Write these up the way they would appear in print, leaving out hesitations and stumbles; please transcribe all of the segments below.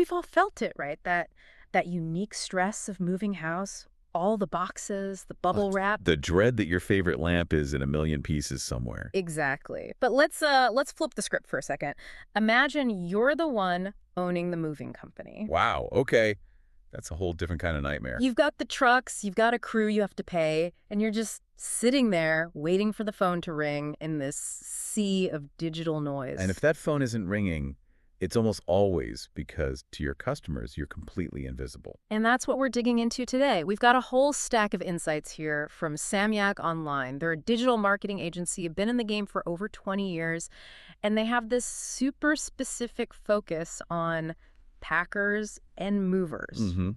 we've all felt it, right? That unique stress of moving house, all the boxes, the bubble wrap. The dread that your favorite lamp is in a million pieces somewhere. Exactly. But let's flip the script for a second. Imagine you're the one owning the moving company. Wow, okay. That's a whole different kind of nightmare. You've got the trucks, you've got a crew you have to pay, and you're just sitting there waiting for the phone to ring in this sea of digital noise. And if that phone isn't ringing, it's almost always because to your customers, you're completely invisible. And that's what we're digging into today. We've got a whole stack of insights here from Samyak Online. They're a digital marketing agency, been in the game for over 20 years, and they have this super specific focus on packers and movers. Mm-hmm.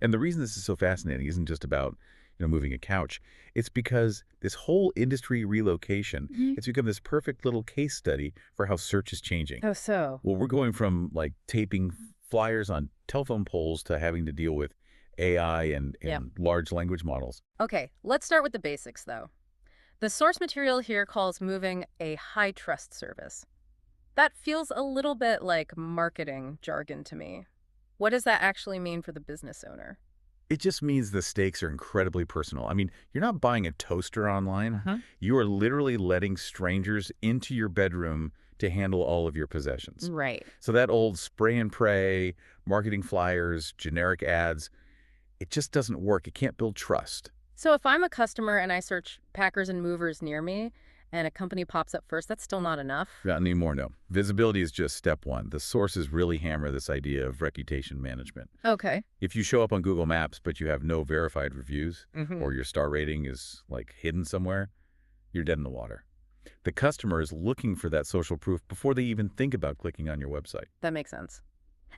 And the reason this is so fascinating isn't just about moving a couch. It's because this whole industry relocation, it's become this perfect little case study for how search is changing. Oh, so? Well, we're going from like taping flyers on telephone poles to having to deal with AI and large language models. Okay, let's start with the basics, though. The source material here calls moving a high-trust service. That feels a little bit like marketing jargon to me. What does that actually mean for the business owner? It just means the stakes are incredibly personal. I mean, you're not buying a toaster online. You are literally letting strangers into your bedroom to handle all of your possessions. Right. So that old spray and pray, marketing flyers, generic ads, it just doesn't work. It can't build trust. So if I'm a customer and I search packers and movers near me, and a company pops up first, that's still not enough? Not anymore, no. Visibility is just step one. The sources really hammer this idea of reputation management. Okay. If you show up on Google Maps, but you have no verified reviews, or your star rating is like hidden somewhere, you're dead in the water. The customer is looking for that social proof before they even think about clicking on your website. That makes sense.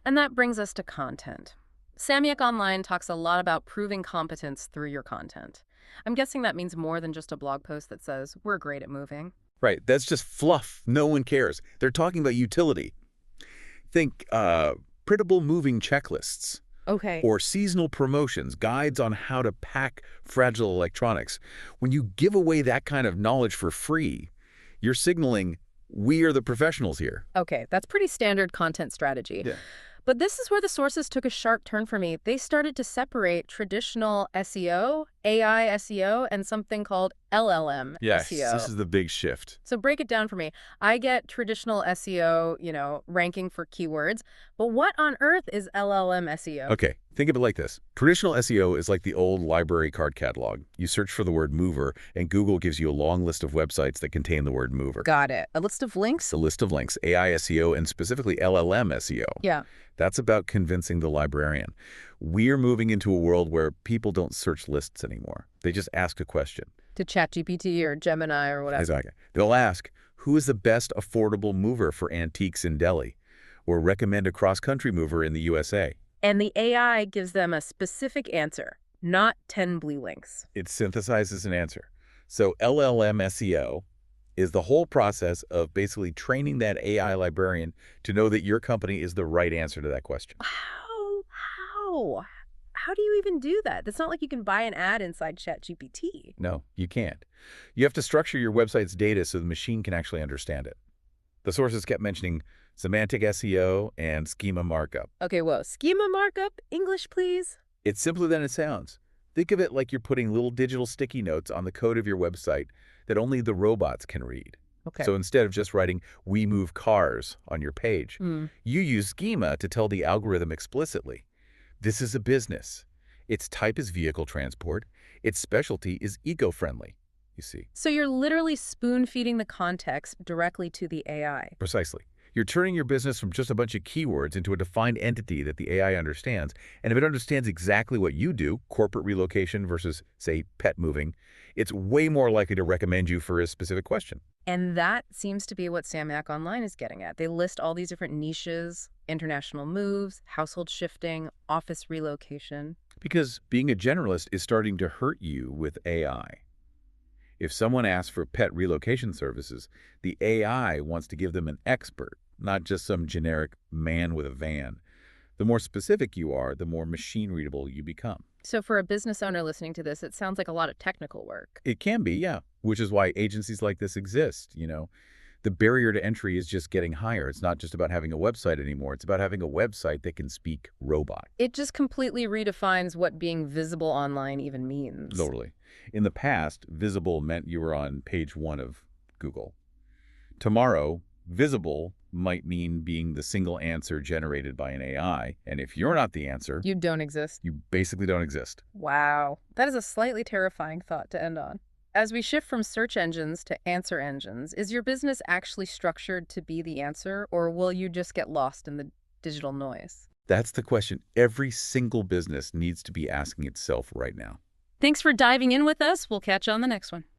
And that brings us to content. Samyak Online talks a lot about proving competence through your content. I'm guessing that means more than just a blog post that says, we're great at moving. Right. That's just fluff. No one cares. They're talking about utility. Think printable moving checklists. Okay. Or seasonal promotions, guides on how to pack fragile electronics. When you give away that kind of knowledge for free, you're signaling, we are the professionals here. Okay, that's pretty standard content strategy. Yeah. But this is where the sources took a sharp turn for me. They started to separate traditional SEO, AI SEO, and something called LLM Yes, SEO. this is the big shift. So break it down for me. I get traditional SEO, ranking for keywords, but what on earth is LLM SEO? Okay, think of it like this. Traditional SEO is like the old library card catalog. You search for the word mover, and Google gives you a long list of websites that contain the word mover. Got it. A list of links? The list of links, AI SEO, and specifically LLM SEO. Yeah. That's about convincing the librarian. We're moving into a world where people don't search lists anymore. They just ask a question. To ChatGPT or Gemini or whatever. Exactly. They'll ask, who is the best affordable mover for antiques in Delhi? Or recommend a cross-country mover in the USA. And the AI gives them a specific answer, not 10 blue links. It synthesizes an answer. So LLM SEO is the whole process of basically training that AI librarian to know that your company is the right answer to that question. How do you even do that? It's not like you can buy an ad inside ChatGPT. No, you can't. You have to structure your website's data so the machine can actually understand it. The sources kept mentioning semantic SEO and schema markup. Okay, whoa. Schema markup? English, please? It's simpler than it sounds. Think of it like you're putting little digital sticky notes on the code of your website that only the robots can read. Okay. So instead of just writing, we move cars on your page, you use schema to tell the algorithm explicitly, this is a business. Its type is vehicle transport. Its specialty is eco-friendly, you see. So you're literally spoon-feeding the context directly to the AI. Precisely. You're turning your business from just a bunch of keywords into a defined entity that the AI understands. And if it understands exactly what you do, corporate relocation versus, say, pet moving, it's way more likely to recommend you for a specific question. And that seems to be what Samyak Online is getting at. They list all these different niches, international moves, household shifting, office relocation. Because being a generalist is starting to hurt you with AI. If someone asks for pet relocation services, the AI wants to give them an expert, not just some generic man with a van. The more specific you are, the more machine-readable you become. So for a business owner listening to this, it sounds like a lot of technical work. It can be, yeah, which is why agencies like this exist, The barrier to entry is just getting higher. It's not just about having a website anymore. It's about having a website that can speak robot. It just completely redefines what being visible online even means. Totally. In the past, visible meant you were on page 1 of Google. Tomorrow, visible might mean being the single answer generated by an AI. And if you're not the answer, You don't exist. you basically don't exist. Wow. That is a slightly terrifying thought to end on. As we shift from search engines to answer engines, is your business actually structured to be the answer, or will you just get lost in the digital noise? That's the question every single business needs to be asking itself right now. Thanks for diving in with us. We'll catch you on the next one.